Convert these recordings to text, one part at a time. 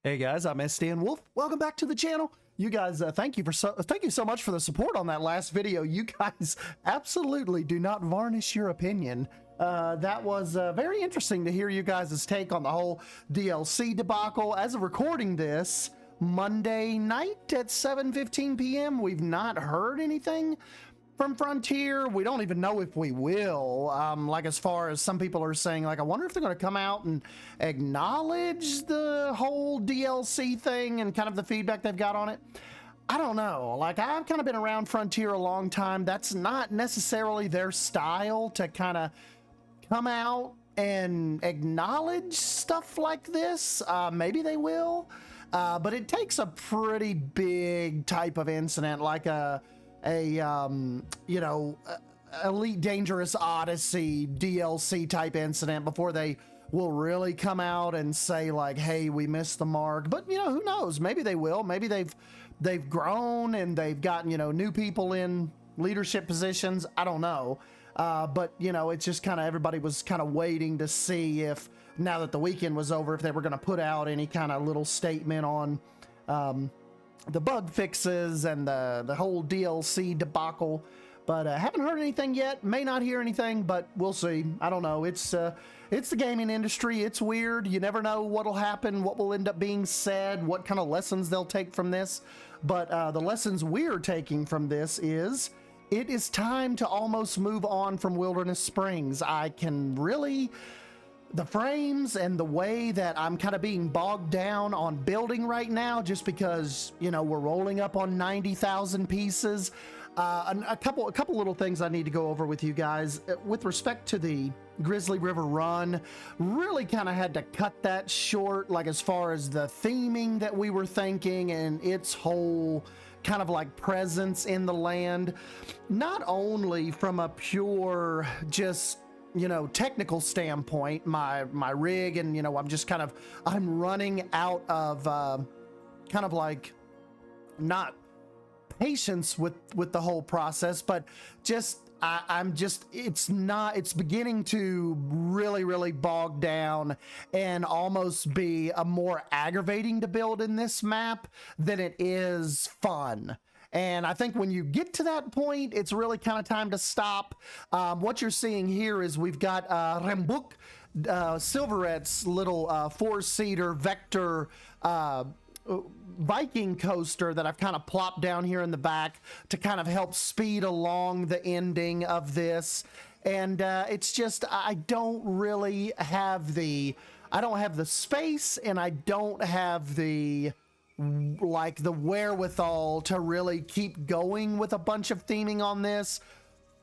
Hey guys, I'm Sdanwolf. Welcome back to the channel. You guys, thank you so much for the support on that last video. You guys absolutely do not varnish your opinion. That was very interesting to hear you guys' take on the whole DLC debacle. As of recording this, Monday night at 7:15 p.m., we've not heard anything from Frontier. We don't even know if we will. Like, as far as some people are saying, like, I wonder if they're going to come out and acknowledge the whole DLC thing and kind of the feedback they've got on it. I don't know. Like, I've kind of been around Frontier a long time. That's not necessarily their style to kind of come out and acknowledge stuff like this. Maybe they will. But it takes a pretty big type of incident, like you know, Elite Dangerous Odyssey DLC type incident before they will really come out and say, like, hey, we missed the mark. But, you know, who knows? Maybe they will. Maybe they've grown and they've gotten, you know, new people in leadership positions. I don't know. But, you know, it's just kind of, everybody was kind of waiting to see if, now that the weekend was over, if they were going to put out any kind of little statement on the bug fixes and the whole DLC debacle. But haven't heard anything yet. May not hear anything, but we'll see. I don't know. It's the gaming industry. It's weird. You never know what'll happen, what will end up being said, what kind of lessons they'll take from this. But the lessons we're taking from this is it is time to almost move on from Wilderness Springs. I can really... The frames and the way that I'm kind of being bogged down on building right now, just because, you know, we're rolling up on 90,000 pieces. A couple little things I need to go over with you guys. With respect to the Grizzly River run, really kind of had to cut that short, like as far as the theming that we were thinking and its whole kind of like presence in the land. Not only from a pure just, you know, technical standpoint, my rig, and, you know, I'm running out of kind of like not patience with the whole process, but just it's beginning to really bog down and almost be a more aggravating to build in this map than it is fun. And I think when you get to that point, it's really kind of time to stop. What you're seeing here is we've got Rambukk, Silverette's little four-seater Vector Viking coaster that I've kind of plopped down here in the back to kind of help speed along the ending of this. And it's just, I don't have the space, and I don't have the wherewithal to really keep going with a bunch of theming on this.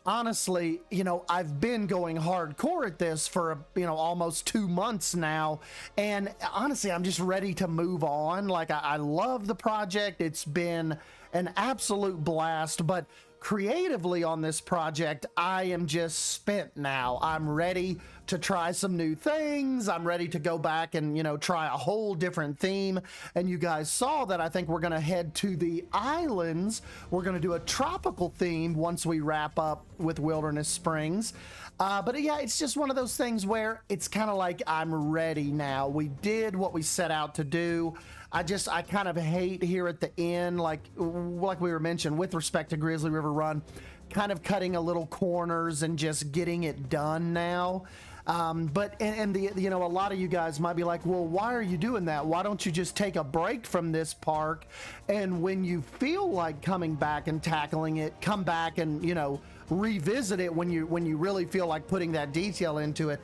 Honestly, you know, I've been going hardcore at this for, you know, almost 2 months now, and honestly, I'm just ready to move on. Like, I love the project. It's been an absolute blast, but creatively on this project, I am just spent now. I'm ready to try some new things. I'm ready to go back and, you know, try a whole different theme. And you guys saw that I think we're going to head to the islands. We're going to do a tropical theme once we wrap up with Wilderness Springs. But yeah, it's just one of those things where it's kind of like I'm ready now. We did what we set out to do. I kind of hate here at the end, like we were mentioning with respect to Grizzly River Run, kind of cutting a little corners and just getting it done now. But you know, a lot of you guys might be like, well, why are you doing that? Why don't you just take a break from this park, and when you feel like coming back and tackling it, come back and, you know, revisit it when you really feel like putting that detail into it.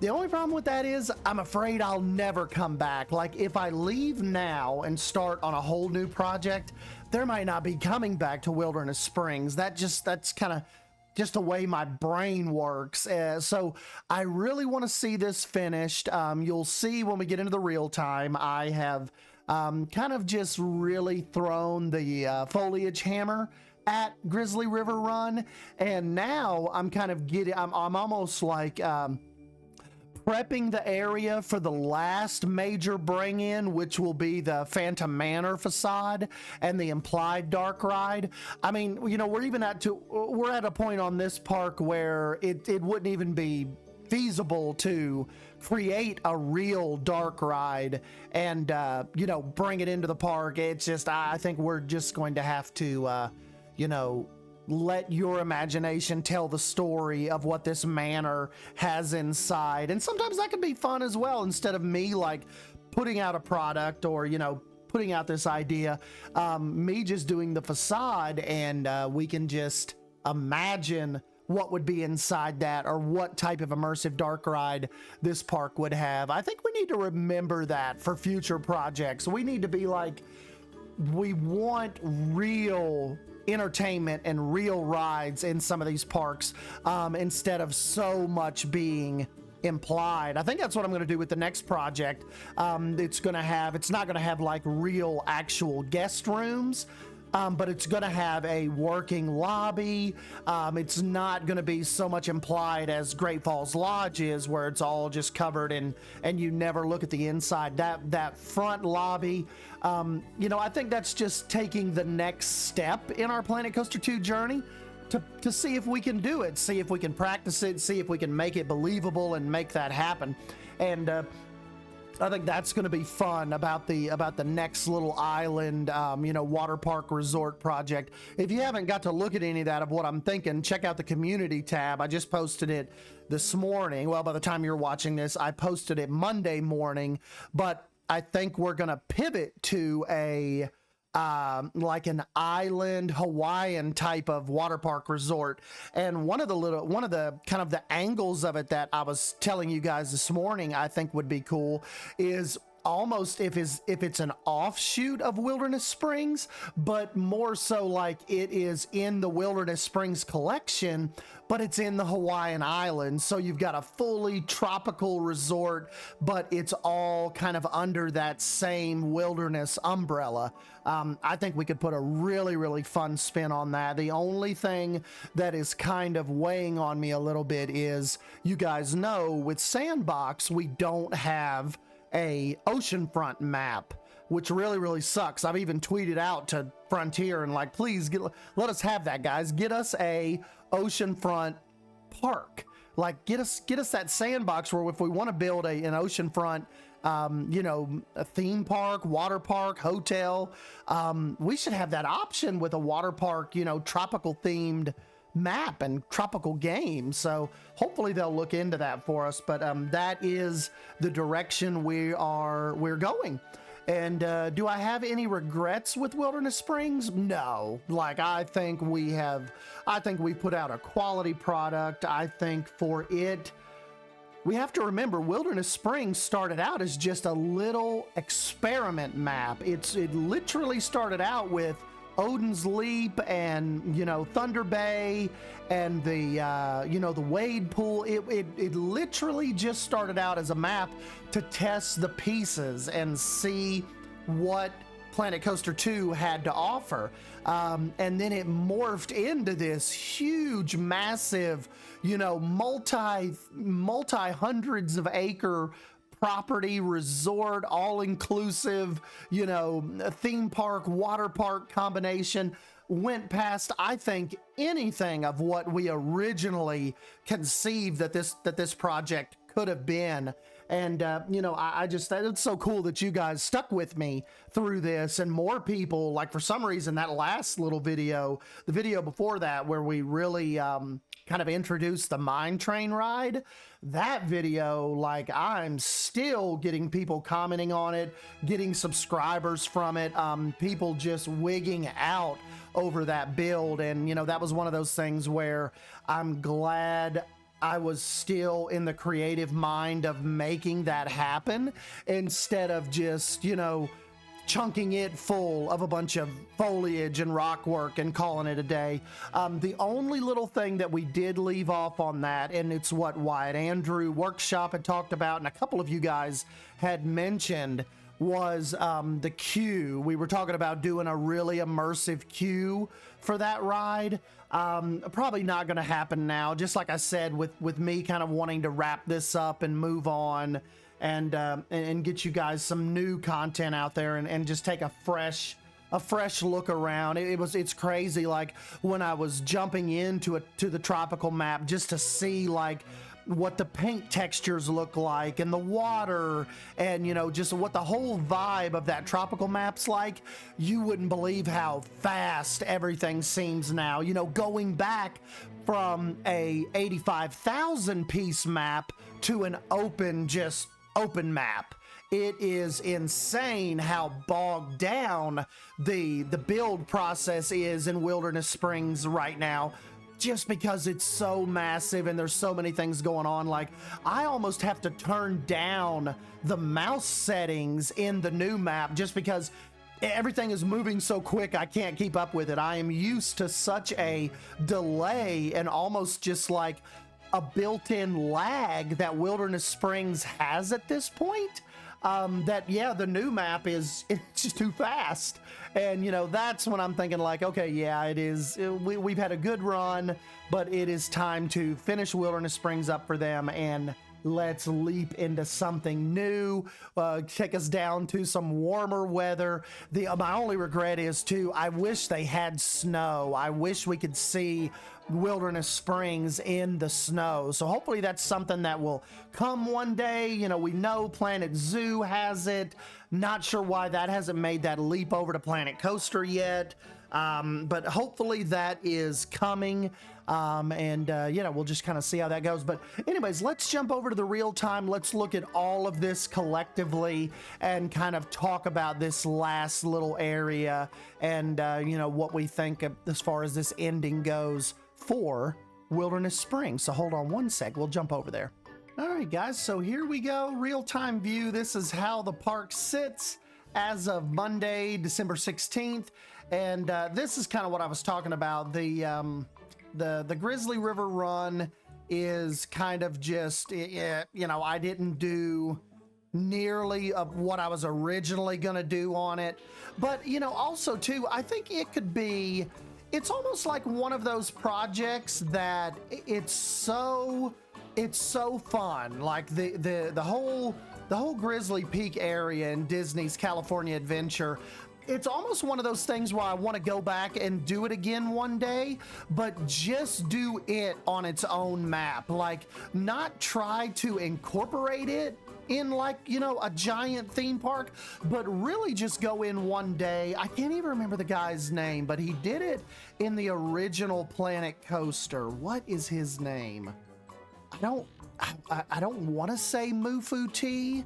The only problem with that is I'm afraid I'll never come back. Like, if I leave now and start on a whole new project, there might not be coming back to Wilderness Springs. That's kind of just the way my brain works. So I really want to see this finished. You'll see when we get into the real time, I have kind of just really thrown the foliage hammer at Grizzly River Run, and now I'm kind of I'm almost like prepping the area for the last major bring-in, which will be the Phantom Manor facade and the implied dark ride. I mean, you know, we're at a point on this park where it wouldn't even be feasible to create a real dark ride and you know, bring it into the park. It's just, I think we're just going to have to you know, let your imagination tell the story of what this manor has inside. And sometimes that can be fun as well, instead of me like putting out a product or, you know, putting out this idea, me just doing the facade, and we can just imagine what would be inside that, or what type of immersive dark ride this park would have. I think we need to remember that for future projects. We need to be like, we want real entertainment and real rides in some of these parks, instead of so much being implied. I think that's what I'm going to do with the next project. It's not going to have like real actual guest rooms, but it's going to have a working lobby. It's not going to be so much implied as Great Falls Lodge is, where it's all just covered and you never look at the inside. That front lobby, you know, I think that's just taking the next step in our Planet Coaster 2 journey to see if we can do it, see if we can practice it, see if we can make it believable and make that happen. And I think that's going to be fun about the next little island, you know, water park resort project. If you haven't got to look at any of that of what I'm thinking, check out the community tab. I just posted it this morning. Well, by the time you're watching this, I posted it Monday morning, but I think we're going to pivot to a like an island Hawaiian type of water park resort. And one of the kind of the angles of it that I was telling you guys this morning I think would be cool is almost if it's an offshoot of Wilderness Springs, but more so like it is in the Wilderness Springs collection, but it's in the Hawaiian Islands. So you've got a fully tropical resort, but it's all kind of under that same wilderness umbrella. I think we could put a really, really fun spin on that. The only thing that is kind of weighing on me a little bit is, you guys know, with Sandbox, we don't have a oceanfront map, which really, really sucks. I've even tweeted out to Frontier and like, please let us have that, guys. Get us a oceanfront park. Like, get us that Sandbox where if we want to build an oceanfront, you know, a theme park, water park, hotel, we should have that option with a water park, you know, tropical themed map and tropical game. So hopefully they'll look into that for us. But that is the direction we're going. And do I have any regrets with Wilderness Springs? No. Like, I think we put out a quality product. I think for it, we have to remember Wilderness Springs started out as just a little experiment map. It literally started out with Odin's Leap and, you know, Thunder Bay and the, you know, the Wade Pool. It literally just started out as a map to test the pieces and see what Planet Coaster 2 had to offer. And then it morphed into this huge, massive, you know, multi hundreds of acre property resort, all-inclusive, you know, theme park, water park combination. Went past, I think, anything of what we originally conceived that this project could have been. And you know, I just, it's so cool that you guys stuck with me through this, and more people, like, for some reason that last little video, the video before that where we really kind of introduced the mine train ride, that video, like, I'm still getting people commenting on it, getting subscribers from it, people just wigging out over that build. And you know, that was one of those things where I'm glad I was still in the creative mind of making that happen, instead of just, you know, chunking it full of a bunch of foliage and rock work and calling it a day. The only little thing that we did leave off on that, and it's what Wyatt Andrew Workshop had talked about, and a couple of you guys had mentioned, was the queue. We were talking about doing a really immersive queue for that ride. Probably not going to happen now, just like I said, with me kind of wanting to wrap this up and move on and get you guys some new content out there and just take a fresh look around. It's crazy, like when I was jumping into the tropical map just to see like what the paint textures look like and the water and, you know, just what the whole vibe of that tropical map's like, you wouldn't believe how fast everything seems now. You know, going back from a 85,000 piece map to an open map. It is insane how bogged down the build process is in Wilderness Springs right now, just because it's so massive and there's so many things going on. Like, I almost have to turn down the mouse settings in the new map just because everything is moving so quick I can't keep up with it. I am used to such a delay and almost just like a built-in lag that Wilderness Springs has at this point. That, yeah, the new map it's just too fast. And, you know, that's when I'm thinking like, okay, yeah, it is. We've had a good run, but it is time to finish Wilderness Springs up for them and let's leap into something new, take us down to some warmer weather. My only regret is too, I wish they had snow. I wish we could see Wilderness Springs in the snow. So hopefully that's something that will come one day. You know, we know Planet Zoo has it. Not sure why that hasn't made that leap over to Planet Coaster yet. But hopefully that is coming. You know, we'll just kind of see how that goes. But anyways, let's jump over to the real time. Let's look at all of this collectively and kind of talk about this last little area and, you know, what we think as far as this ending goes for Wilderness Springs. So hold on one sec. We'll jump over there. All right, guys. So here we go. Real-time view. This is how the park sits as of Monday, December 16th. And this is kind of what I was talking about. The Grizzly River run is kind of just, you know, I didn't do nearly of what I was originally going to do on it. But, you know, also too, I think it could be, it's almost like one of those projects that it's so fun. Like the whole Grizzly Peak area in Disney's California Adventure. It's almost one of those things where I want to go back and do it again one day, but just do it on its own map. Like, not try to incorporate it in, like, you know, a giant theme park, but really just go in one day. I can't even remember the guy's name, but he did it in the original Planet Coaster. What is his name? I don't want to say Mufu T,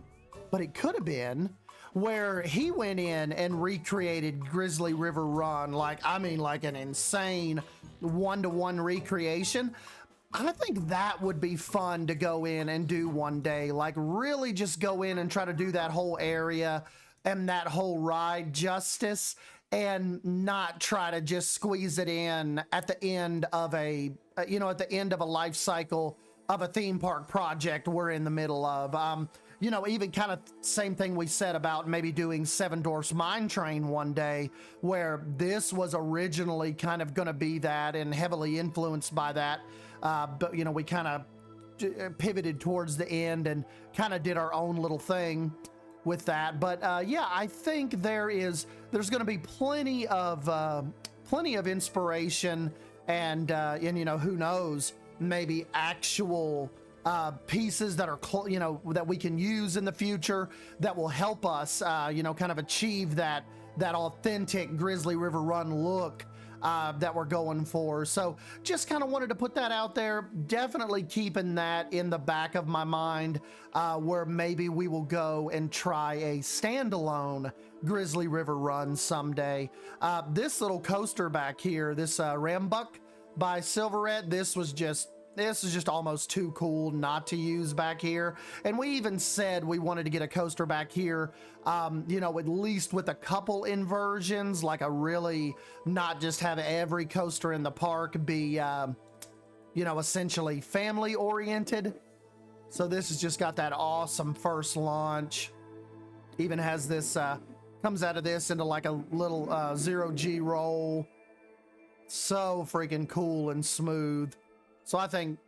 but it could have been, where he went in and recreated Grizzly River Run. Like, I mean, like an insane one-to-one recreation. I think that would be fun to go in and do one day. Like, really just go in and try to do that whole area and that whole ride justice, and not try to just squeeze it in at the end of a, you know, at the end of a life cycle of a theme park project we're in the middle of. You know, even kind of same thing we said about maybe doing Seven Dwarfs Mine Train one day, where this was originally kind of going to be that and heavily influenced by that. But, you know, we kind of pivoted towards the end and kind of did our own little thing with that. But yeah, I think there's going to be plenty of inspiration and you know, who knows, maybe actual pieces that are, you know, that we can use in the future that will help us, you know, kind of achieve that authentic Grizzly River Run look that we're going for. So just kind of wanted to put that out there. Definitely keeping that in the back of my mind, where maybe we will go and try a standalone Grizzly River Run someday. This little coaster back here, this Rambukk by Silverette, this is just almost too cool not to use back here. And we even said we wanted to get a coaster back here, you know, at least with a couple inversions, like a really, not just have every coaster in the park be, you know, essentially family oriented. So this has just got that awesome first launch. Even has this, comes out of this into like a little zero-G roll. So freaking cool and smooth. So I think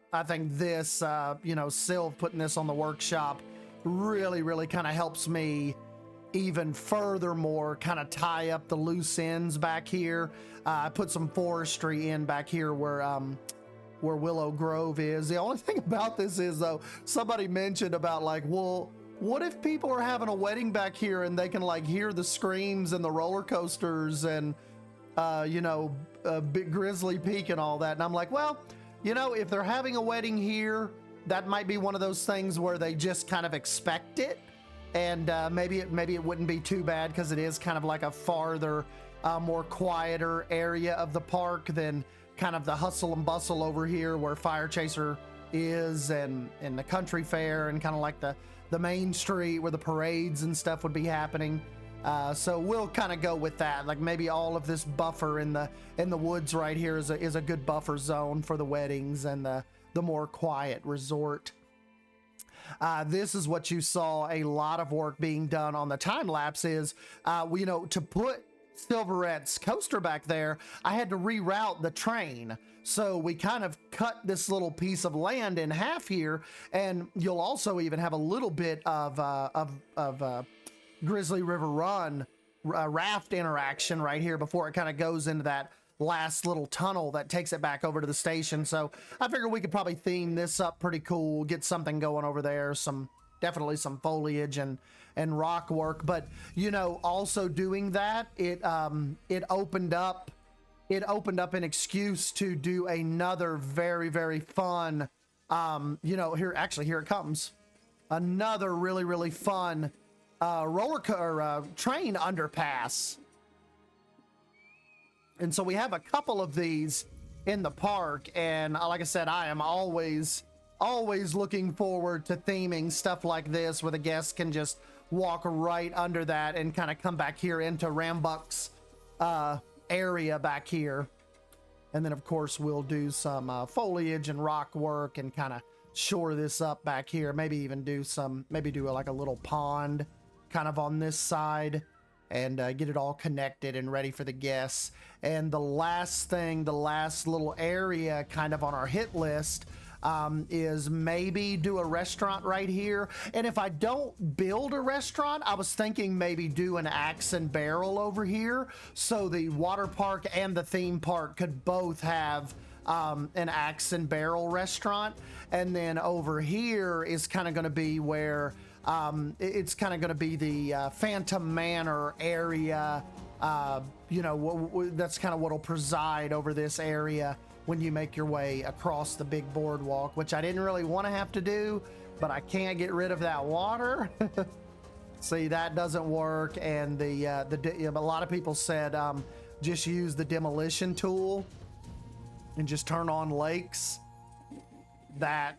this, you know, Sylv putting this on the workshop really kind of helps me even furthermore kind of tie up the loose ends back here. I put some forestry in back here where Willow Grove is. The only thing about this is, though, somebody mentioned about like, well, what if people are having a wedding back here and they can like hear the screams and the roller coasters and Big Grizzly Peak and all that? And I'm like, well, if they're having a wedding here, that might be one of those things where they just kind of expect it, and maybe it wouldn't be too bad because it is kind of like a farther, more quieter area of the park than kind of the hustle and bustle over here where Fire Chaser is, and the country fair, and kind of like the main street where the parades and stuff would be happening. So we'll kind of go with that. Like maybe all of this buffer in the woods right here is a good buffer zone for the weddings and the more quiet resort. This is what you saw a lot of work being done on the time lapse is, to put Silverette's coaster back there, I had to reroute the train. So we kind of cut this little piece of land in half here, and you'll also even have a little bit of Grizzly River Run raft interaction right here before it kind of goes into that last little tunnel that takes it back over to the station. So I figured we could probably theme this up pretty cool, get something going over there, definitely some foliage and rock work. But also doing that, it opened up an excuse to do another very, very fun here it comes, another really, really fun train underpass. And so we have a couple of these in the park, and like I said, I am always looking forward to theming stuff like this where the guests can just walk right under that and kind of come back here into Rambukk's area back here. And then of course we'll do some foliage and rock work and kind of shore this up back here. Maybe even do like a little pond kind of on this side, and get it all connected and ready for the guests. And the last little area kind of on our hit list is maybe do a restaurant right here. And if I don't build a restaurant, I was thinking maybe do an axe and barrel over here, so the water park and the theme park could both have an axe and barrel restaurant. And then over here is kind of going to be where it's kind of going to be the Phantom Manor area. That's kind of what'll preside over this area when you make your way across the big boardwalk, which I didn't really want to have to do, but I can't get rid of that water. See, that doesn't work. And a lot of people said just use the demolition tool and just turn on lakes. That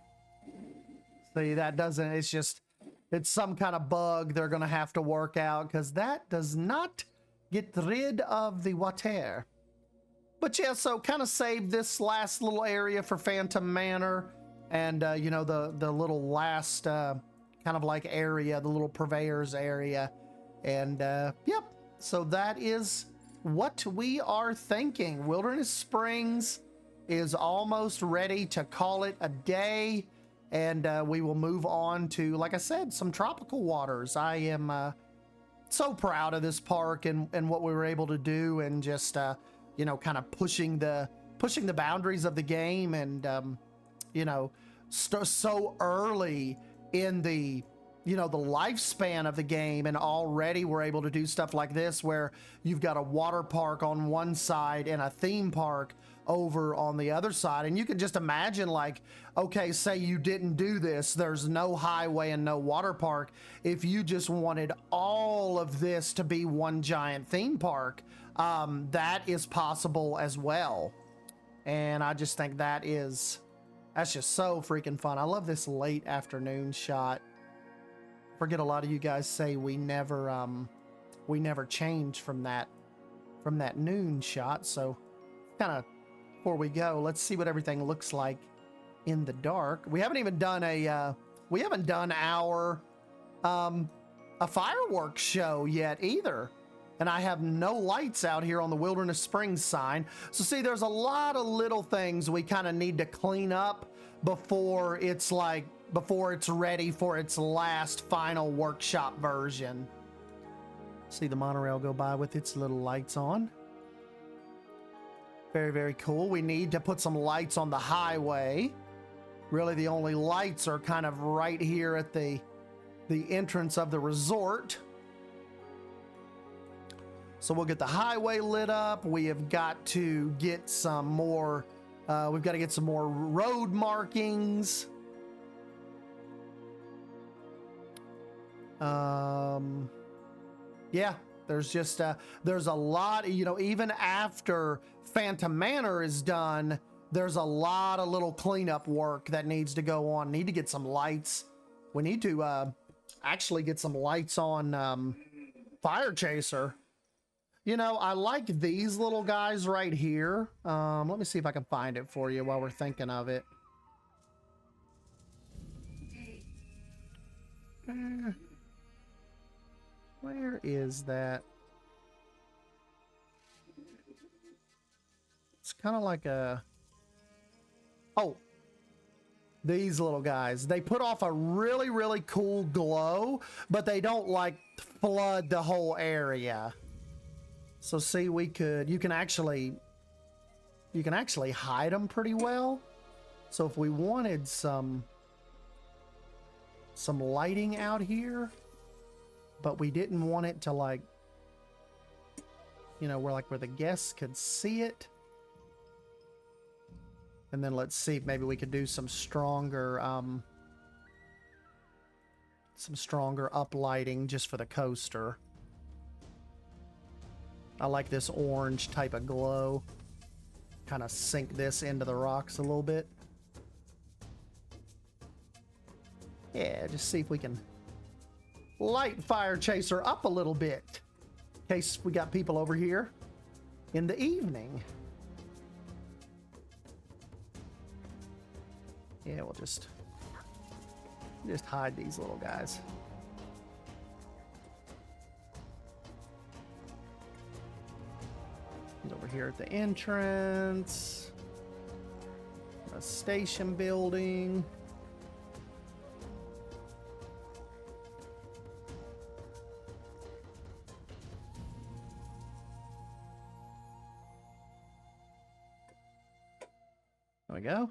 doesn't, it's some kind of bug they're going to have to work out, because that does not get rid of the water. But yeah, so kind of save this last little area for Phantom Manor, and the little last kind of like area, the little purveyors area. And yep, so that is what we are thinking. Wilderness Springs is almost ready to call it a day, and we will move on to, like I said, some tropical waters. I am so proud of this park and what we were able to do, and just kind of pushing the boundaries of the game, and so early in the the lifespan of the game, and already we're able to do stuff like this where you've got a water park on one side and a theme park over on the other side. And you can just imagine, like, okay, say you didn't do this, there's no highway and no water park. If you just wanted all of this to be one giant theme park, that is possible as well. And I just think that's just so freaking fun. I love this late afternoon shot. Forget a lot of you guys say we never change from that noon shot. So kind of, before we go, let's see what everything looks like in the dark. We haven't even done our a fireworks show yet either. And I have no lights out here on the Wilderness Springs sign. So see, there's a lot of little things we kind of need to clean up before it's ready for its last final workshop version. See the monorail go by with its little lights on. Very, very cool. We need to put some lights on the highway. Really, the only lights are kind of right here at the entrance of the resort. So we'll get the highway lit up. We have got to get some more, we've got to get some more road markings. Yeah, there's just, there's a lot, you know, even after Phantom Manor is done, there's a lot of little cleanup work that needs to go on. Need to get some lights. We need to, actually get some lights on, Fire Chaser. You know, I like these little guys right here. Let me see if I can find it for you while we're thinking of it. Where is that? It's kind of like a... Oh, these little guys. They put off a really, really cool glow, but they don't like flood the whole area. So see, we could, you can actually hide them pretty well. So if we wanted some lighting out here, but we didn't want it to, like, you know, where the guests could see it. And then let's see if maybe we could do some stronger uplighting just for the coaster. I like this orange type of glow. Kind of sink this into the rocks a little bit. Yeah, just see if we can light Fire Chaser up a little bit. In case we got people over here in the evening. Yeah, we'll just hide these little guys. Over here at the entrance, a station building. There we go.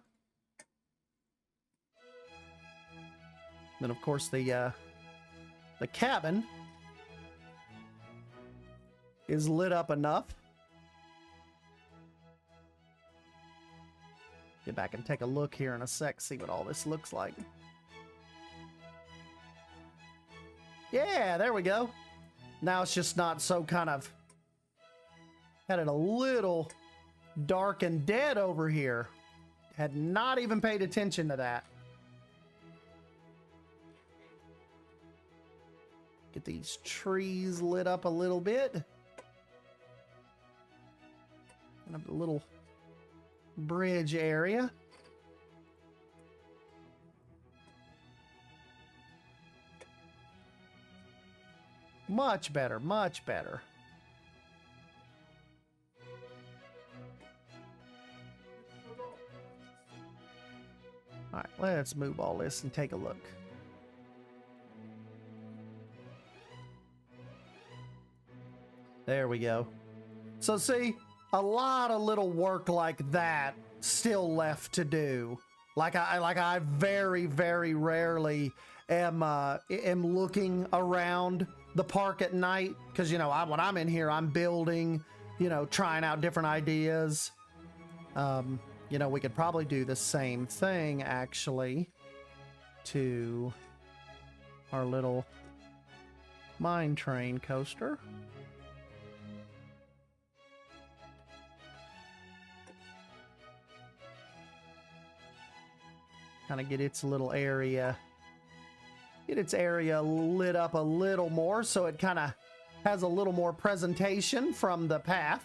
Then of course the cabin is lit up enough. Get back and take a look here in a sec, see what all this looks like. Yeah, there we go. Now it's just not so kind of... Had it a little dark and dead over here. Had not even paid attention to that. Get these trees lit up a little bit. And a little bridge area. Much better, much better. All right, let's move all this and take a look. There we go. So see, a lot of little work like that still left to do. Like I very, very rarely am looking around the park at night, because, you know, when I'm in here, I'm building, you know, trying out different ideas. You know, we could probably do the same thing actually to our little mine train coaster. Kind of get its little area, lit up a little more so it kind of has a little more presentation from the path.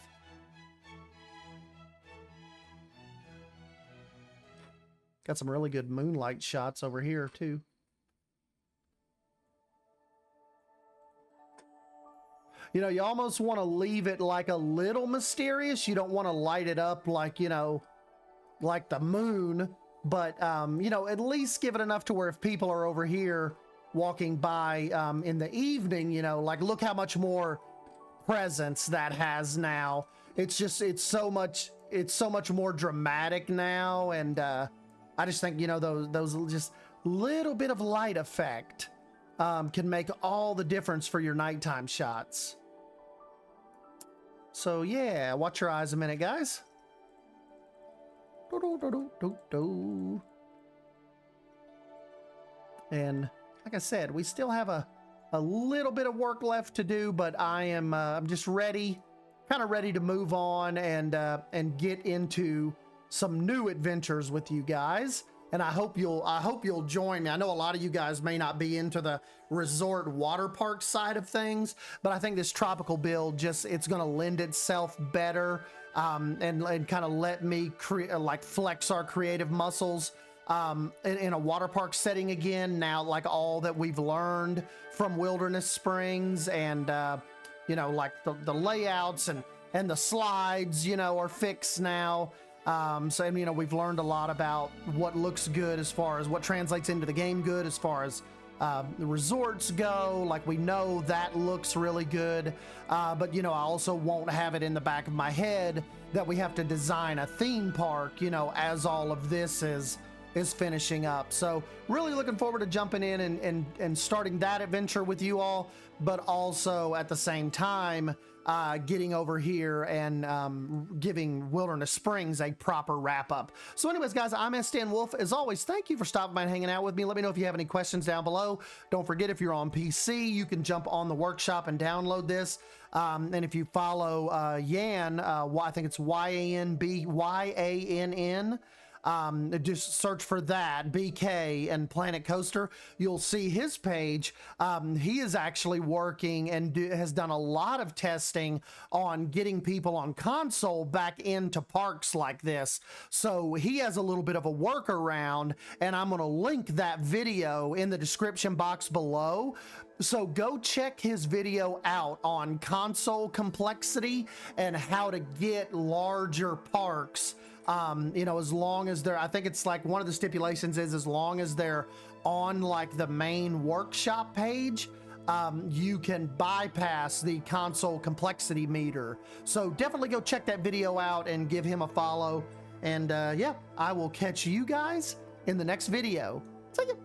Got some really good moonlight shots over here too. You know, you almost want to leave it like a little mysterious. You don't want to light it up like, you know, like the moon. But, you know, at least give it enough to where if people are over here walking by in the evening, you know, like, look how much more presence that has now. It's just, it's so much, it's so much more dramatic now, and I just think, you know, those just little bit of light effect can make all the difference for your nighttime shots. So yeah, watch your eyes a minute, guys. And like I said, we still have a little bit of work left to do, but I'm just ready, kind of ready to move on and get into some new adventures with you guys. And I hope you'll join me. I know a lot of you guys may not be into the resort water park side of things, but I think this tropical build it's going to lend itself better and kind of let me like flex our creative muscles in a water park setting again. Now, like all that we've learned from Wilderness Springs and you know, like the layouts and the slides, you know, are fixed now. So, you know, we've learned a lot about what looks good as far as what translates into the game good as far as the resorts go. Like, we know that looks really good, but, you know, I also won't have it in the back of my head that we have to design a theme park, you know, as all of this is finishing up. So really looking forward to jumping in and starting that adventure with you all, but also at the same time getting over here and giving Wilderness Springs a proper wrap up. So anyways, guys, I'm Sdanwolf. As always, thank you for stopping by and hanging out with me. Let me know if you have any questions down below. Don't forget, if you're on PC, you can jump on the workshop and download this. And if you follow Yan, I think it's YANN, just search for that, BK and Planet Coaster. You'll see his page. He is actually working and has done a lot of testing on getting people on console back into parks like this. So he has a little bit of a workaround, and I'm going to link that video in the description box below. So go check his video out on console complexity and how to get larger parks. You know, as long as they're, I think it's like one of the stipulations is as long as they're on like the main workshop page, you can bypass the console complexity meter. So definitely go check that video out and give him a follow. And yeah, I will catch you guys in the next video. See ya.